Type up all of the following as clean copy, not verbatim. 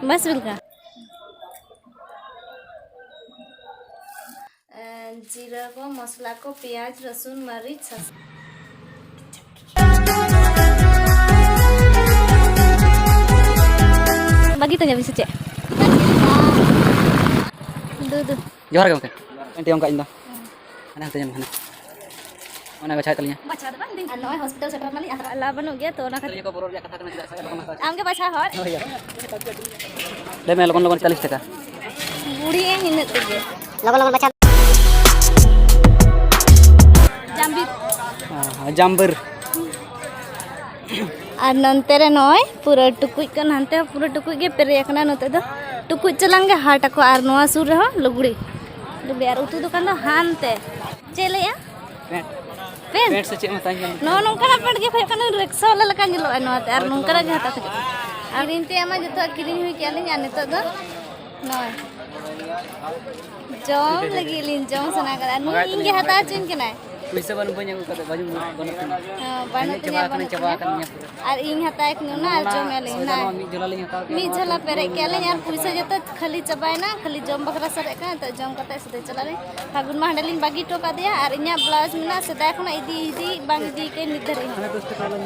बस बिल्का जीरा को मसला को प्याज रसुन मरीच बागी तो जब से दूध जोहार गमके एंटी ओंका इंदा ana hante jam hana ona bacha talinya bacha da bandi ano hospital setar mali ala banu gya to na talinya ko boror ya kata kana tidak saya bakal masak amge bacha hor oh iya le me logon 40 taka budi en ine tege logon bacha jambit jambir আর নন্তেরে নয় পুরো টুকুই কান হানতে পুরো টুকুই গে পেরে একনা নতে দো টুকুই চলাঙ্গে হাটা को আর নোয়া সুর রে লুগড়ি लुगड़ी और उतु दुकान दो हानते चले या पेन पेट से चे मताई नो नोंका पड़ गे फय कन रिक्शा वाला लका ᱧᱮᱞᱚᱜ ᱟ ᱱᱚᱣᱟᱛᱮ ᱟᱨ ᱱᱚᱝᱠᱟ ᱜᱮ ᱦᱟᱛᱟ ᱛᱮ ᱟᱨ ᱤᱱᱛᱮ ᱟᱢᱟ ᱡᱚᱛᱚ ᱠᱤᱨᱤᱧ ᱦᱩᱭ ᱠᱮᱟᱞᱤᱧ ᱟᱨ ᱱᱤᱛᱚᱜ ᱫᱚ ᱱᱚᱭ ᱡᱚᱢ ᱞᱟᱹᱜᱤᱫ ᱞᱤᱧ ᱡᱚᱢ ᱥᱟᱱᱟ ᱠᱟᱫᱟ ᱱᱩᱭ ᱤᱧ ᱜᱮ ᱦᱟᱛᱟ ᱪᱩᱧ ᱠᱟᱱᱟᱭ puisa ban banyak kata baju banyak ᱵᱟᱱᱩ coba kan nya ᱟᱨ ᱤᱧ ᱦᱟᱛᱟᱭ ᱠᱤᱱ ᱱᱟ ᱟᱨ ᱡᱚᱢ ᱮᱞᱤᱧ ᱱᱟ mi jola linya tahu मी झला पेरे केलिᱧ ᱟᱨ ᱯᱩᱭᱥᱟᱹ ᱡᱚᱛᱚ ᱠᱷᱟᱹᱞᱤ ᱪᱟᱵᱟᱭᱱᱟ ᱠᱷᱟᱹᱞि ᱡᱚᱢ ᱵᱟᱠᱷᱨᱟ ᱥᱟᱨᱮᱡ ᱠᱟᱱᱟ ᱛᱚ ᱡᱚᱢ ᱠᱟᱛᱮ ᱥᱩᱫᱷᱟᱹ ᱪᱟᱞᱟᱞᱤᱧ ᱯᱷᱟᱜᱩᱱ ᱢᱟ ᱦᱟᱸᱰᱮᱞᱤᱧ ᱵᱟᱹᱜᱤ ᱦᱚᱴᱚ ᱠᱟᱫᱮᱭᱟ ᱟᱨ ᱤᱧᱟᱹᱜ ᱵᱞᱟᱩᱡ ᱢᱮᱱᱟᱜᱼᱟ ᱥᱮᱫᱟᱭ ᱠᱷᱚᱱᱟᱜ ᱤᱫᱤ ᱵᱟᱝ ᱤᱫᱤ ᱠᱮ ᱱᱤᱛ ᱫᱷᱟᱹᱨᱤᱡ ana terus kalau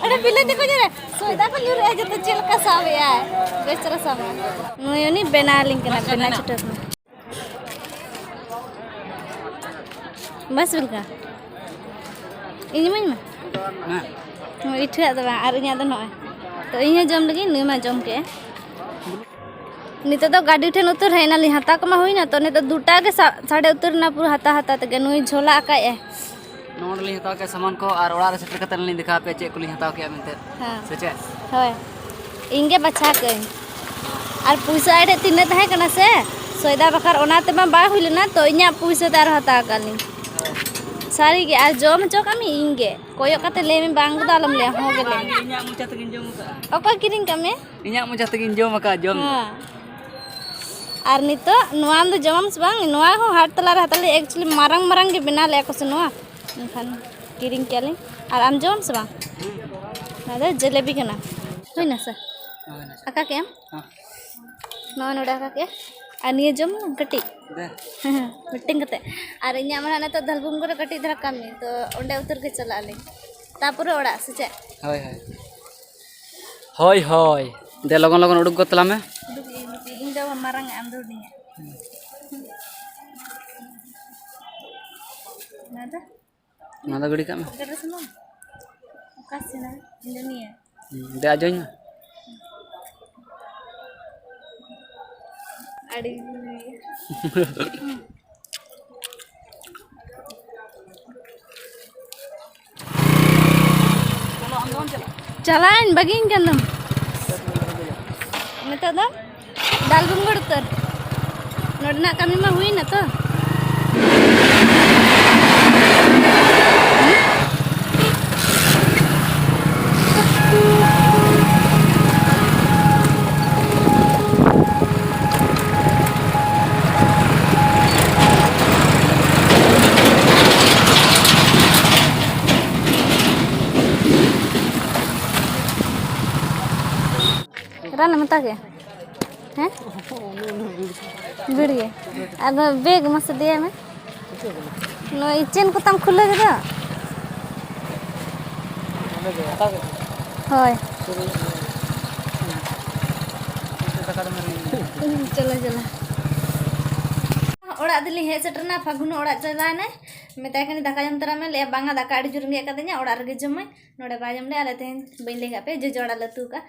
अरे बिल्ले देखो जरा सोयदा को ᱧᱩᱨ ᱨᱮ ᱡᱚᱛᱚ ᱪᱮᱫ ᱞᱮᱠᱟ ᱥᱟᱵ ᱮᱟᱭ ᱵᱮᱥ ᱪᱮᱦᱨᱟ ᱥᱟᱵ ᱱᱩᱭ ᱩᱱᱤ ᱵᱮᱱᱟᱣ ᱞᱤᱧ ᱠᱟᱱᱟ ᱵᱮᱱᱟᱣ ᱪᱷᱩᱴᱟᱹᱣ बस बिल्का ᱤᱧ ᱢᱟᱹᱧ ᱢᱟ nah इठा ᱫᱚ ᱵᱟᱝ ᱟᱨ ᱤᱧᱟᱹᱜ ᱫᱚ ᱱᱚᱜᱼᱚᱭ ᱛᱚ ᱤᱧ ᱦᱚᱸ ᱡᱚᱢ ᱞᱟᱹᱜᱤᱫ ᱱᱩᱭ ᱢᱟ ᱡᱚᱢ ᱠᱮᱜ नित गाड़ी ठेन उतर हेना हाता कमा हुईना तो नित दुटा के साढ़े उतरना पूरा हाता हाता तक नुई झोला आकाए नोडली हताव के सामान को और ओड़ा रे सेटर कते लिन दिखा पे चे कुली हताव के मेनते हां से चे होय इंगे बचा के और पैसा आडे तिने तहे कना से सोयदा बखर ओनाते मा बा हुइलना तो इኛ पैसा तार हता काली सारी के आज जम चो कमी इंगे कोयो कते ले में बांग दालम ले हो गेले इኛ मुचा तकिन जम का ओको किरिंग कमे इኛ मुचा तकिन जम का जम हां और नितो नोआम दो जमम से बांग नोआ हो हाट तला रहतले एक्चुअली मारंग मारंग के बिना ले को से नोआ एनखान किरिंग केलिंग और आम जमम से बांग नादा जलेबी कना होइना सर आका के हां नोआ नोडा आका के आनिए जम कटी दे मीटिंग कते और इኛ माने तो दलबुम करे कटी धरा कमी तो ओंडे उतर के चला ले तापुरे ओड़ा से चे होय होय होय होय दे लगन लगन उडुक गतला में ᱤᱧ ᱫᱚ ᱢᱟᱨᱟᱝ ᱟᱢ ᱫᱚ ᱦᱩᱰᱤᱧᱟ nada gadi ka me ᱜᱟᱰᱟ ᱥᱩᱱᱩᱢ ᱚᱠᱟ ᱥᱮᱱᱟ ᱤᱧ ᱫᱚ ᱱᱤᱭᱟᱹ de ajoñ ᱟᱹᱰᱤ चलान बगिन कंदम नितो दो दाल बुंगड़ उतर नोडना कमी मा हुई ना तो रान मता के हैं भिड़िए अब बेग मस दिया में नो चेन को तम खुले दे होय चलो चलो ओड़ा दिली हे सेटरना फागुन ओड़ा चलाने मेता कनी दाका जम तरा में ले बांगा दाका आड़ी जुरंगे कदenya ओड़ा रे जमय नोडे बाजम ले आले तेन बइन ले गापे जे जोड़ा लतु का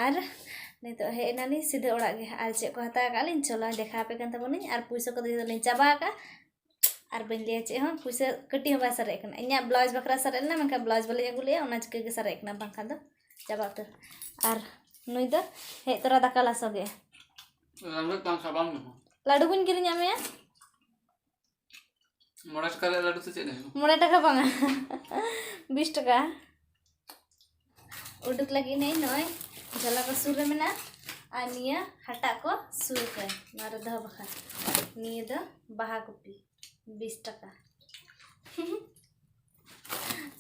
आर नहीं तो हे नानी सीधे ओड़ा गे आर चे को हता का लिन चलो देखा पे कन तबनी आर पैसा को दे लिन चाबा का आर बइन ले चे हम पैसा कटी हम सरे कना इኛ ब्लाउज बकरा सरे ना मनका ब्लाउज बले अगुले ओना चके गे सरे कना बांखा दो चाबा उतर आर नुई दो हे तोरा दाका लासोगे हमरे काम साबाम लाडू कुन किरिnya me मोड़ा का लाडू से चेने मोड़ा टका बांगा 20 टका उडुक लगी नहीं नय जला को सुर में ना आनिया हटा को सुर के मार दह बखा निये द बहा कुपी 20 टका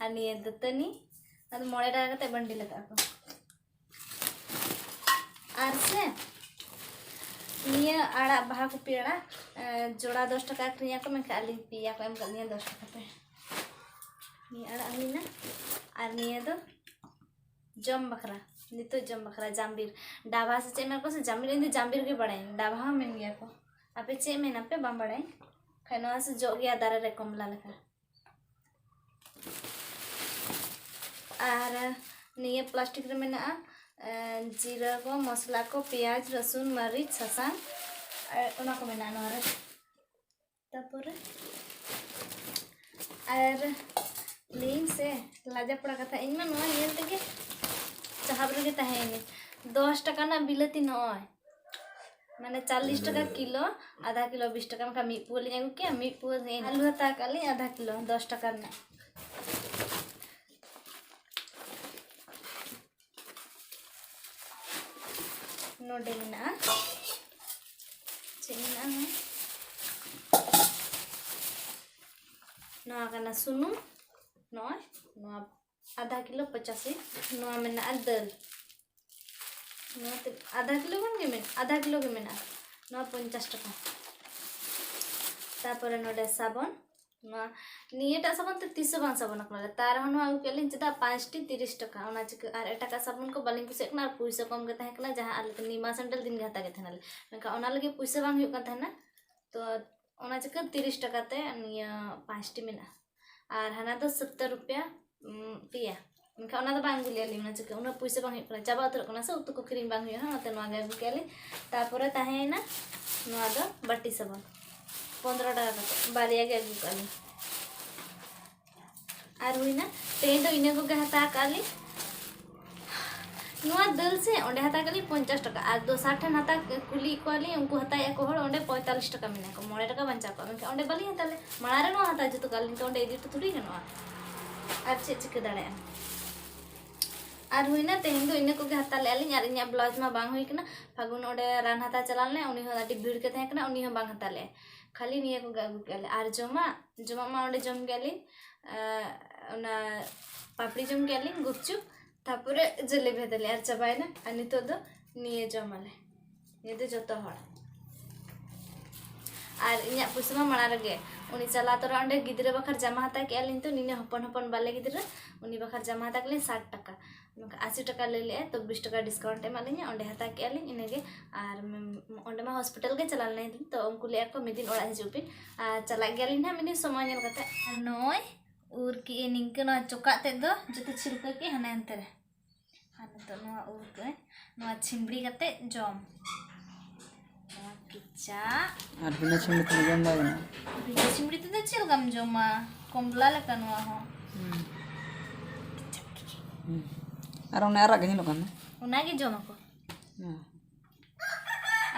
आनिया दतनी अद मोड़े टका कते बंडी लगा को और से निया आड़ा बाहा को पेड़ा जोड़ा 10 टका आखिरिया को मैं खाली पिया को एम कर 10 टका पे निया आड़ा हुईना और निया दो जम बखरा नितो जम बखरा जाम्बिर डाबा से चे मेरे को से जाम्बिर इन जाम्बिर के बड़े डाबा में गया को आपे चे में ना पे बम बड़े खाना से जो गया दारा रे कमला लगा और निया प्लास्टिक रे में ना जीरा को मसला को प्याज रसुन मरीच सासांग उना को मेना नोरे तापुरे और लीन से लाजा पड़ा कथा इन में नोआ येल तके चाहब रगे तहेने 10 टका ना बिलती नोय माने 40 टका किलो आधा किलो 20 टका में का मी पुल ले के मी पुल आलू हता काली आधा किलो 10 टका ना नोडे में चेना नोआ कना सुनुम नोय नोआ आधा किलो 85 नोआ में दल नोआ ते आधा किलो बन के में आधा किलो के में नोआ 50 टका तापर नोडे साबन नोआ नियेटा साबन तो 30 बां साबन अपना तार हन आगु केलिन चदा 5 टी 30 टका ओना चिक आर एटाका साबन को बालिंग कुसे कना पैसा कम के तहकना जहां आले नीमा सैंडल दिन घाता के थनाले मेका ओना लगे पैसा बांग हुई का थना तो ओना चिक 30 टका ते निया 5 टी में और हाना तो 70 रुपया पिया मेका ओना तो बांग गुलिया लिना चिक ओना पैसा बांग हुई कना चाबा उतर कना से उतु को क्रीम बांग हुई हा नते नोआ गे केले तापरे ताहेना नोआ दो बट्टी साबन 15 टका कते बारिया के आगु काली और हुईना तेन तो इने को हता काली नोआ दल से ओंडे हता काली 50 टका और 260 ठन हता कुली कोली उनको हता या को हड़ ओंडे 45 टका मिना को 9 टका बंचा को मेका ओंडे बाली हता ले मारे नो हता जतो काली तो ओंडे इदी तो थोड़ी गनवा और चे चिक दाड़े और हुईना तेन तो इने को हता ले आली और इnya ब्लाउज मा बांग हुई कना फागुन ओंडे रान हता चलाल ने उनी हो दाटी भीड़ के थे कना उनी हो बांग हता ले खाली निया को गागु केले और जमा मा ओंडे जम गेली ओना पापड़ी जम गेली गुपचुप तापुरे जलेबी हेतले और चाबायना और नितो दो निये जमाले ये दो जतो हड़ और इnya पुसमा मणा रगे उनी चला तोरा ओंडे गिदरे बखर जमा हता के आलिन तो निने हपन हपन बाले गिदरे उनी बखर जमा हता के 60 टका 80 टका ले ले तो 20 टका डिस्काउंट एम आलिन ओंडे हता के आलिन इनेगे और ओंडे मा हॉस्पिटल के चलाल नै तो उनको ले को मिदिन ओड़ा हिजुपिन चला गेलिन हा मिदिन समय नेल कते नोय उर की निंकना चोका ते दो जते छिलका के हने अंते रे हाने तो नोआ उर के नोआ छिमड़ी कते जम नोआ किचा और बिना छिमड़ी तो जम बाय ना बिना छिमड़ी तो छिल कम जमा कमला लका नोआ हो और उन्हें आरा गनी लोकन उना के जमा को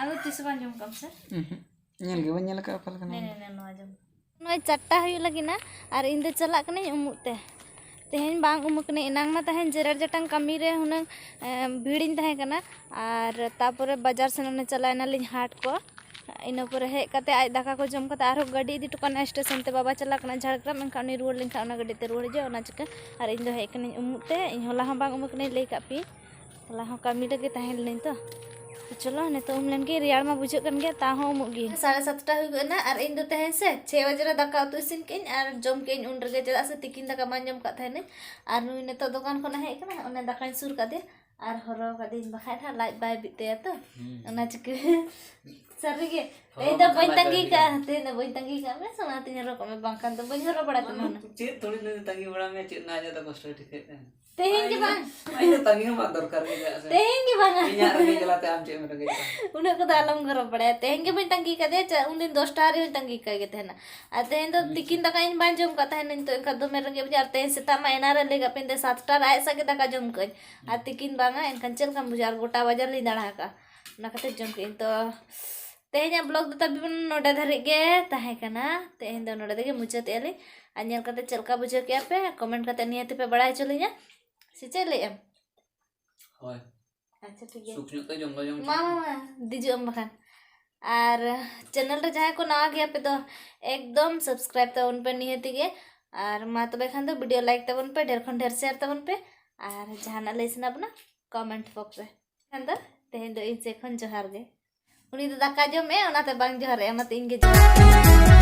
अब तिस बार जम कम से नेल गे नेल का फल कना ने नोआ जम नोय चट्टा हुई लगिना और इन दे चला कने उमुते तेहन बांग उमुकने इनांग मा तहन जेरर जटांग कमी रे हुना भीड़िन तहे कना और तापरे बाजार से ने चलायना लिन हाट को इन परे हे कते आज दाका को जम कते आरो गाड़ी इदी टुकना स्टेशन ते बाबा चला कना झाड़ग्राम एनका उनी रुवर लिन का गाड़ी ते रुवर जे ओना चिका और इन दो हे कने उमुते इन होला हम बांग उमुकने ले का पी होला हम कमी लगे तहन लिन तो चलो ने तो उमलन के रियाड़ मा बुझो कन गया ता हो मुगी 7:30 हुई गना और इन दो तहे से 6 बजे दाका उतु इसिन के और जम के उन रगे चदा से तिकिन दाका मान जम का थने और नुई ने तो दुकान खना हे कना ओने दाका सुर का दे और हरो का दिन बखाय था लाइट बाय बिते तो ओना चिके सरगे ए द बन तंगी का ते न बन तंगी का मैं सुनाती ने रो में बांकन तो बन हरो बड़ा तो चेत थोड़ी न तंगी बड़ा में चेत ना ज्यादा कष्ट ठीक है तेहें के बांग आइनो तंगी हम दरकार के जैसे तेहें के बांग इnya रगे चलाते हम चे में रगे उन्हें को दालम घर पड़े तेहें के बन तंगी का दे उन दिन 10 टारी तंगी का के थे ना आते हैं तो तिकिन तक इन बांग जम का था नहीं तो इनका दो में रगे बुझाते हैं सेता मा एना रे लेगा पेंदे 7 टार आए सके तक जम कई आ तिकिन बांगा इनका चल कम बुझार गोटा बाजार ली दाड़ा का ना कते जम के तो तेहें ब्लॉग दो तभी नोडे धरे गे ताहे कना तेहें दो नोडे दे मुचाते एले अनियल कते चलका बुझे के पे कमेंट कते नियत पे बड़ाई चलिया से चले एम होय अच्छा ठीक है सुखनु तो जम जम मामा दीजिए अम बखान और चैनल रे जहाँ को नवा गया पे तो एकदम सब्सक्राइब तबन पे निहती गे और मा तबे खान तो वीडियो लाइक तबन पे ढेर खन ढेर शेयर तबन पे और जहाना लैसन अपना कमेंट बॉक्स रे अंदर तेहें दो इन से खन जोहार गे उनी दो दाका जमे ओनाते बांग जोहारे ओनाते इनगे जोहार